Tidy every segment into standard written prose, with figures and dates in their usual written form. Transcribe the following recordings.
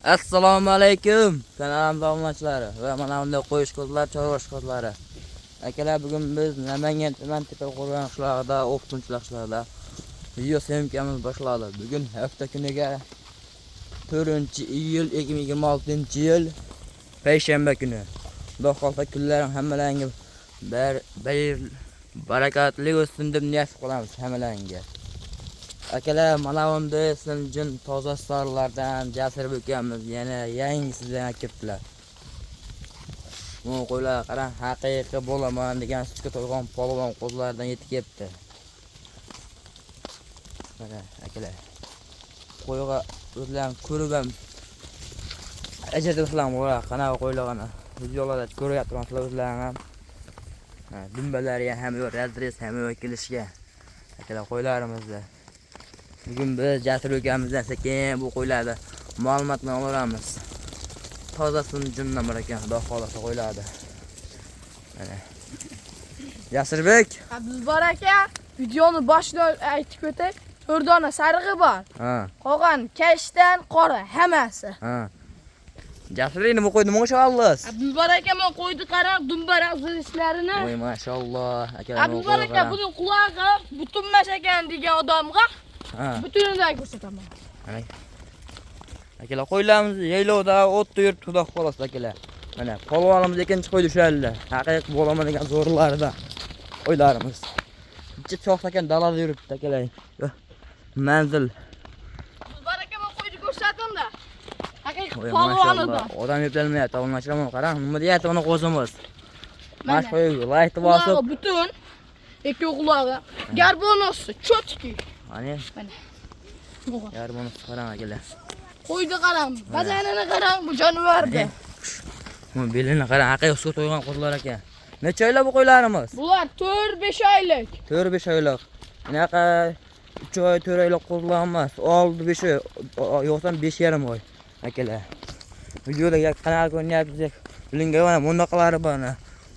Assalomu alaykum kanalim davomchilari va mana bunday qo'yish kozlar, chorvash kozlari. Akalar, bugun biz Namangan tuman Tepaqo'rg'on qishlog'ida o'qituvchilar qishlog'ida video syomkamiz boshladi. Bugun hafta kuniga 4-iyul 2026-yil payshanba kuni. Xudo xolsa kunlaring hammalaringga barakatli o'tsin deb niyat qilamiz hammalaringga. Akalar, mana bunday sinjin toza sarlardan Jasur ukamiz yana yangisidan kelibdilar. Bu qo'ylar qarang, haqiqiy bo'laman degan sutga to'lgan polvon qo'zlardan yetib kelibdi. Mana akalar, qo'yga o'zlarim ko'rib ham ajablanib qolaman. Qanaqa qo'ylarni videolarda ko'ryapsizlar o'zlaring ham. Dumbalari ham yo'q, adres ham yo'q kelishga. Akalar, qo'ylarimizda bugun biz Jasur ukamizdan sekin bu qo'ylarni ma'lumotlarni olamiz. Toza sinjindan bor ekan, xudo xolasa qo'ylardi. Mana Jasurbek, Abdulbor aka, videoni boshida aytib o'tay. 4 dona sarig'i bor. Qolgan kashdan qora hammasi. Jasurning bu qo'yni mashalloh. Abdulbor aka, men qo'ydi qarang, dumbarak izlarini. Voy mashalloh. Abdulbor aka, buning qulog'i butunmas ekan degan odamga butunini ko'rsataman. Akalar, qo'ylarimiz yaylovda o't yurib xudo xolasa akalar. Mana polvonimiz ikkinchi qo'ydi o'shalar. Haqiqiy bo'laman degan zo'rlarida qo'ylarimiz. Ichi cho'q ekan dalada yuribdi akalar. Manzil. Abdulbor aka, men qo'ydi ko'rsatimda. Haqiqiy polvonida. Odam yeplolmayapti, olmashramon qarang, nima deyapti uni qo'zimiz. Mana qo'yga laytni bosib, butun ikki qulog'i garbonosi cho'tki. Mana garbonosi qarang akalar. Qo'ydi qarang, badanini qarang, bu jonivorda. Bu belini qarang, haqiqiy suv to'ygan qo'zlar ekan. Necha oylik bu qo'ylarimiz? Bular 4-5 oylik. 4-5 oylik. Bunaqa 3 oy, 4 oylik qo'zlar emas. 6-5 oy, yo'qsa 5,5 oy. Akalar, videoda qanaqa ko'rinyapti? Bilingan mana bunaqalari bor.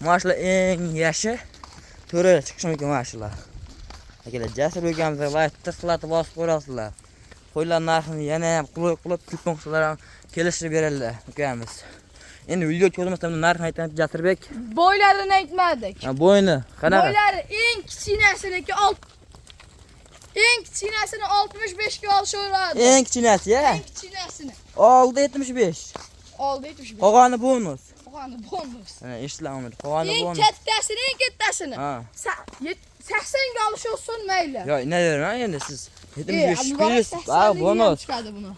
Mashla eng yashi 4 oy chiqishi mumkin mashlar. Akalar, Jasur ukamizga like tirqlatib bosib ko'rasizlar. Qo'ylar narxini yana ham qilib telefon ham kelishtirib beradilar ukamiz. Endi video ko'rmasdan narxni aytamiz Jasurbek. Bo'ylarini aytmadik. Bo'yni qanaqa? Bo'ylari eng kichkinasiniki eng kichkinasini 65 ga olishadi. Eng kichkinasi-ya? Eng kichkinasini. Oldi 75. Oldi 75. Qolgani bonus. Qolgani bonus. Eshitlamadi. Qolgani bonus. Eng kattasini. 80 ga olishsin mayli. Yo'q, inaverma endi siz 75 plus bonus chiqadi buni.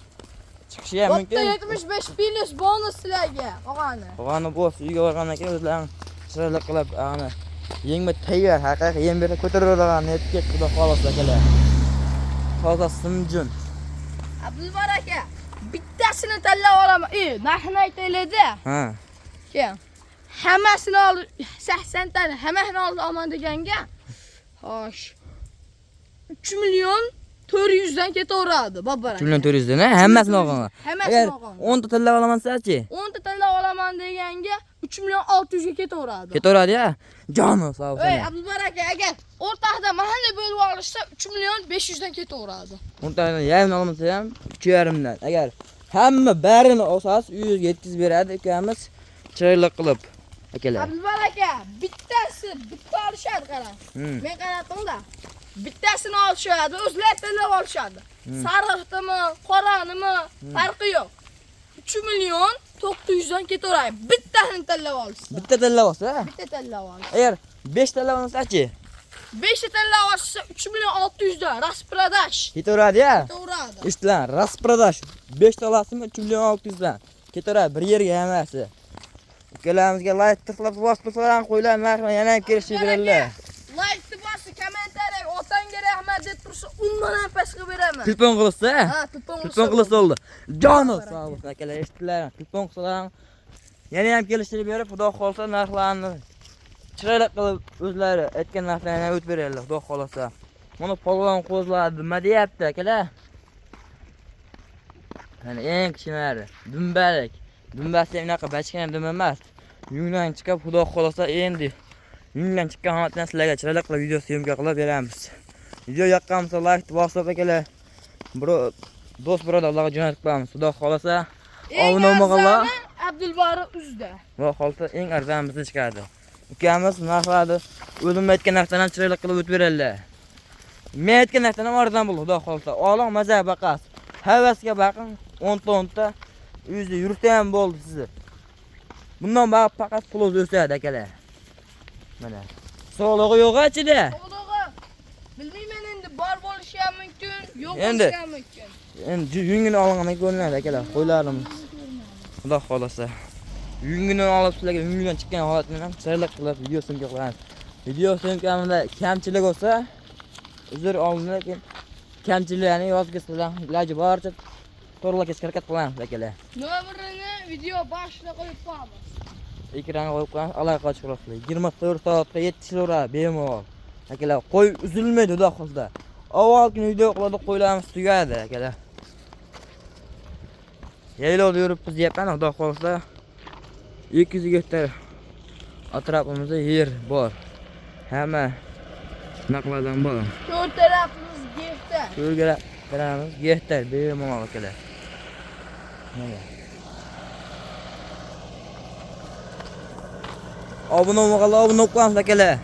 Chiqishi ham mumkin. 75 plus bonus sizlarga. Qolgani bo's, uyga borgandan keyin o'zlaring chiroyli qilib, yengma tayyor, haqiqiy yem berib ko'tariladigan netga xudo xolasa akalar. Toza sinjin. Abdulbor aka, bittasini tanlab olaman. Narxini aytaylik-da. Keyin hammasini ol, 80 tani hammasini olaman deganga. Xo'sh. 3 million 400 dan ketaveradi, bobor aka. 3 million 400 dan, hammasini olgan. Hammasini olgan. 10 ta tanlab olaman-chi? 10 ta tanlab olaman deganga 3 million 600 ga ketaveradi. Ketaveradi-ya. Joni sog' bo'lsin. Abdulbor aka, agar o'rtada mahalla bo'lib olishsa 3 million 500 dan ketaveradi. O'rtadan yarim olmasa ham 2,5 dan. Agar hamma barini olsangiz 100 yetkazib beradi ukamiz chiroyli qilib. Akalar. Abdulbor aka, bittasi bitta olishadi qarang. Men qaradim-da. Bittasini olishadi, o'zlari tanlab olishadi. Sariqmi, qoranimi, farqi yo'q. 3 million 900 dan ketaveradi. Bittasini tanlab olsa. Bitta tanlab olsa? Bitta tanlab olsa. Agar 5 tanlab olsa-chi? 5 ta tanlab olsa 3 million 600 dan rasprodash. Ketaveradi-ya? Ketaveradi. Ishlan, rasprodash. 5 ta olasizmi 3 million 600 dan. Ketaveradi bir yerga hammasi. Ukalamizga like tirqlab bosib qo'ylar narxini yana ham kelishib beradilar. Like bosib, kommentariy otangga rahmat deb tursa, undan ham pastga beraman. Telefon qilsa? Telefon qilsa oldi. Joni sog' bo'lsin akalar, eshitdilar. Telefon qilsalar yana ham kelishtirib berib, xudo xolsa narxlarni chiroyli qilib o'zlari aytgan narxlarni o'tib beradilar, xudo xolsa. Mana polvon qo'zlar nima deyapti akalar? Mana eng kichkinalari, dumbalik. Dumbasi bunaqa bachkan dim emas. Yungdan chiqib xudo xolasa endi yungdan chiqqan holatdan sizlarga chiroyli qilib video syomka qilib beramiz. Video yoqqansa like bosib akalar. Do'st birodarlarga jo'natib qo'yamiz. Xudo xolasa Abone olmag'anlar Abdulbari uzda. va holda eng arzon bizni chiqardi. Ukamiz narxlarni o'zim aytgan narxdan chiroyli qilib o'tib beradilar. Men aytgan narxdan ham arzon bo'ldi, xudo xolsa. Oling maza baqas. Havasga baqing, 10 ta uyingizda yursa ham bo'ldi sizni. Bundan faqat pul o'sadi akalar. Mana. Sog'lig'i yo'q ichida. Sog'lig'i bilmayman endi bor bo'lishi ham mumkin, yo'q Endi. bo'lishi ham mumkin. Endi yungini olgandan ko'rinadi akalar, qo'ylarimiz. Xudo xolasa. Yungini olib sizlarga yungidan chiqqan holatni ham chiroyli qilib video syomka qilamiz. Video syomkamizda kamchilik bo'lsa, uzr oldin, lekin kamchiliklarni yozgisi bilan iloji boricha to'g'rilashga harakat qilamiz akalar. Nomerini video boshida qo'yib qo'yamiz. Ekranga qo'yib qo'yamiz, aloqa chiqarasiz. 24 soatga yetishaveradi bemalol. Akalar, qo'y uzilmaydi xudo xolasa. Avval kuni video qiladi, qo'ylarimiz tugadi akalar. Yaylovda yuribmiz deyapman, xudo xolasa 200 gektar atrofimizda yer bor. Hamma naqladan bor. To'rt tarafimiz gektar. Yo'lga qaramiz, gektar bemalol akalar. Mana. Obuna olmaganlar obuna olib qo'yamiz akalar.